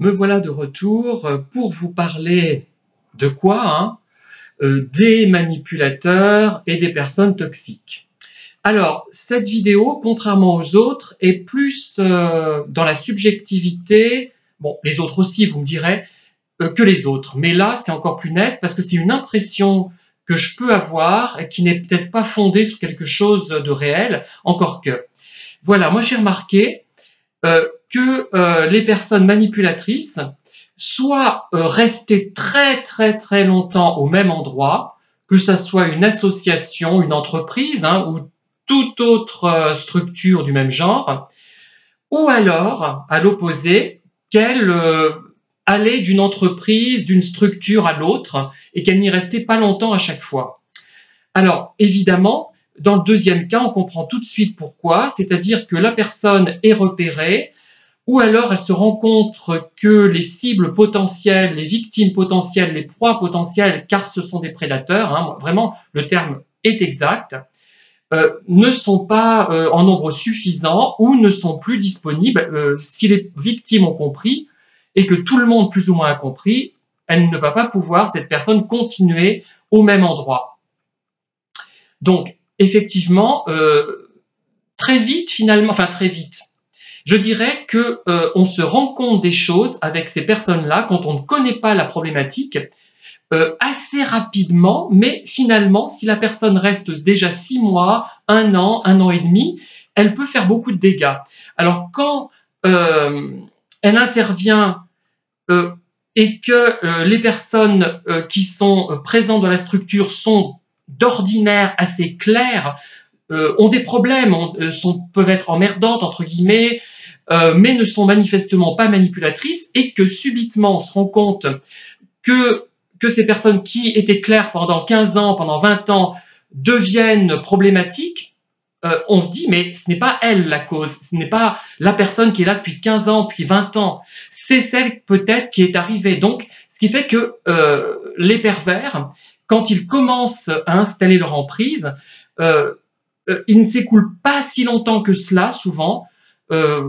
Me voilà de retour pour vous parler de quoi, des manipulateurs et des personnes toxiques. Alors, cette vidéo, contrairement aux autres, est plus dans la subjectivité, bon, les autres aussi, vous me direz, que les autres. Mais là, c'est encore plus net parce que c'est une impression que je peux avoir et qui n'est peut-être pas fondée sur quelque chose de réel, encore que. Voilà, moi j'ai remarqué que les personnes manipulatrices soit rester très très très longtemps au même endroit, que ça soit une association, une entreprise ou toute autre structure du même genre, ou alors, à l'opposé, qu'elle allait d'une entreprise, d'une structure à l'autre, et qu'elle n'y restait pas longtemps à chaque fois. Alors, évidemment, dans le deuxième cas, on comprend tout de suite pourquoi, c'est-à-dire que la personne est repérée, ou alors elle se rend compte que les cibles potentielles, les victimes potentielles, les proies potentielles, car ce sont des prédateurs, vraiment le terme est exact, ne sont pas en nombre suffisant ou ne sont plus disponibles. Si les victimes ont compris et que tout le monde plus ou moins a compris, elle ne va pas pouvoir, cette personne, continuer au même endroit. Donc, effectivement, très vite finalement, enfin très vite, je dirais que on se rend compte des choses avec ces personnes-là quand on ne connaît pas la problématique assez rapidement, mais finalement, si la personne reste déjà 6 mois, 1 an et demi, elle peut faire beaucoup de dégâts. Alors quand elle intervient euh, et que les personnes qui sont présentes dans la structure sont d'ordinaire assez claires, ont des problèmes, peuvent être emmerdantes, entre guillemets, mais ne sont manifestement pas manipulatrices, et que subitement on se rend compte que, que ces personnes qui étaient claires pendant 15 ans, pendant 20 ans, deviennent problématiques, on se dit, mais ce n'est pas elle la cause, ce n'est pas la personne qui est là depuis 15 ans, depuis 20 ans, c'est celle peut-être qui est arrivée. Donc, ce qui fait que les pervers, quand ils commencent à installer leur emprise, il ne s'écoule pas si longtemps que cela, souvent, euh,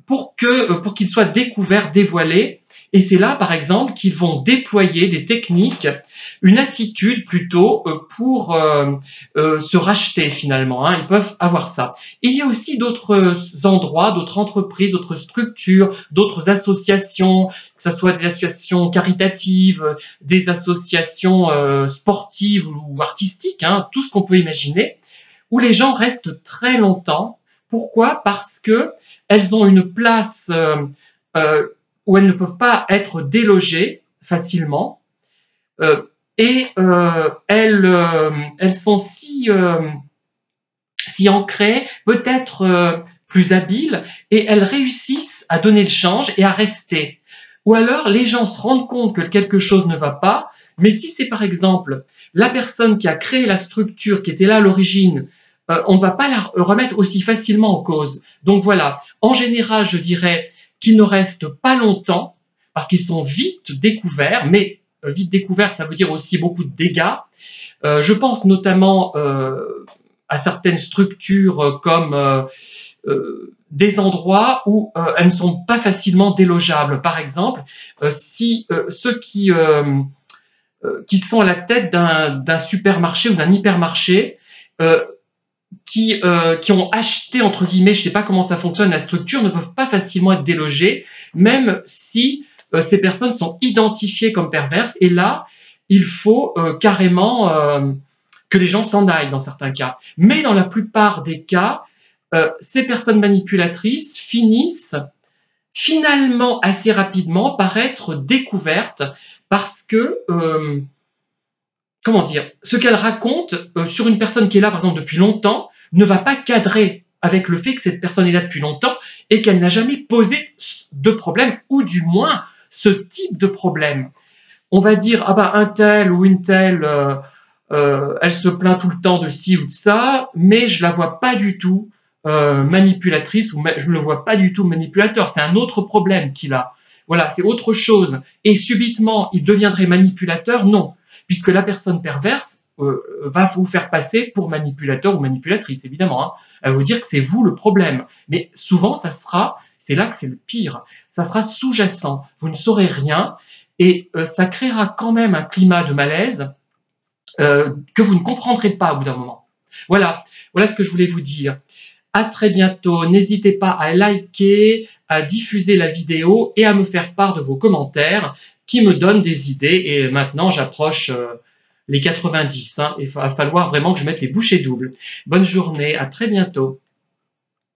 pour qu'ils soient découverts, dévoilés. Et c'est là, par exemple, qu'ils vont déployer des techniques, une attitude plutôt pour se racheter finalement. Ils peuvent avoir ça. Et il y a aussi d'autres endroits, d'autres entreprises, d'autres structures, d'autres associations, que ce soit des associations caritatives, des associations sportives ou artistiques, tout ce qu'on peut imaginer, où les gens restent très longtemps. Pourquoi? Parce que elles ont une place euh, où elles ne peuvent pas être délogées facilement, et elles sont si ancrées, peut-être plus habiles, et elles réussissent à donner le change et à rester. Ou alors les gens se rendent compte que quelque chose ne va pas, mais si c'est par exemple la personne qui a créé la structure, qui était là à l'origine, on ne va pas la remettre aussi facilement en cause. Donc voilà, en général, je dirais qu'ils ne restent pas longtemps, parce qu'ils sont vite découverts, mais vite découverts, ça veut dire aussi beaucoup de dégâts. Je pense notamment à certaines structures comme des endroits où elles ne sont pas facilement délogeables. Par exemple, si ceux qui sont à la tête d'un supermarché ou d'un hypermarché, euh, qui ont acheté, entre guillemets, je ne sais pas comment ça fonctionne, la structure, ne peuvent pas facilement être délogées, même si ces personnes sont identifiées comme perverses. Et là, il faut carrément que les gens s'en aillent dans certains cas. Mais dans la plupart des cas, ces personnes manipulatrices finissent finalement assez rapidement par être découvertes parce que comment dire, ce qu'elle raconte sur une personne qui est là, par exemple, depuis longtemps, ne va pas cadrer avec le fait que cette personne est là depuis longtemps et qu'elle n'a jamais posé de problème, ou du moins ce type de problème. On va dire, ah bah un tel ou une telle, elle se plaint tout le temps de ci ou de ça, mais je la vois pas du tout manipulatrice, ou je ne le vois pas du tout manipulateur. C'est un autre problème qu'il a. Voilà, c'est autre chose. Et subitement, il deviendrait manipulateur? Non, puisque la personne perverse va vous faire passer pour manipulateur ou manipulatrice, évidemment. Elle va vous dire que c'est vous le problème. Mais souvent, ça sera, C'est là que c'est le pire. Ça sera sous-jacent. Vous ne saurez rien et ça créera quand même un climat de malaise que vous ne comprendrez pas au bout d'un moment. Voilà, voilà ce que je voulais vous dire. À très bientôt. N'hésitez pas à liker, à diffuser la vidéo et à me faire part de vos commentaires qui me donnent des idées. Et maintenant, j'approche les 90. Hein. Il va falloir vraiment que je mette les bouchées doubles. Bonne journée, à très bientôt.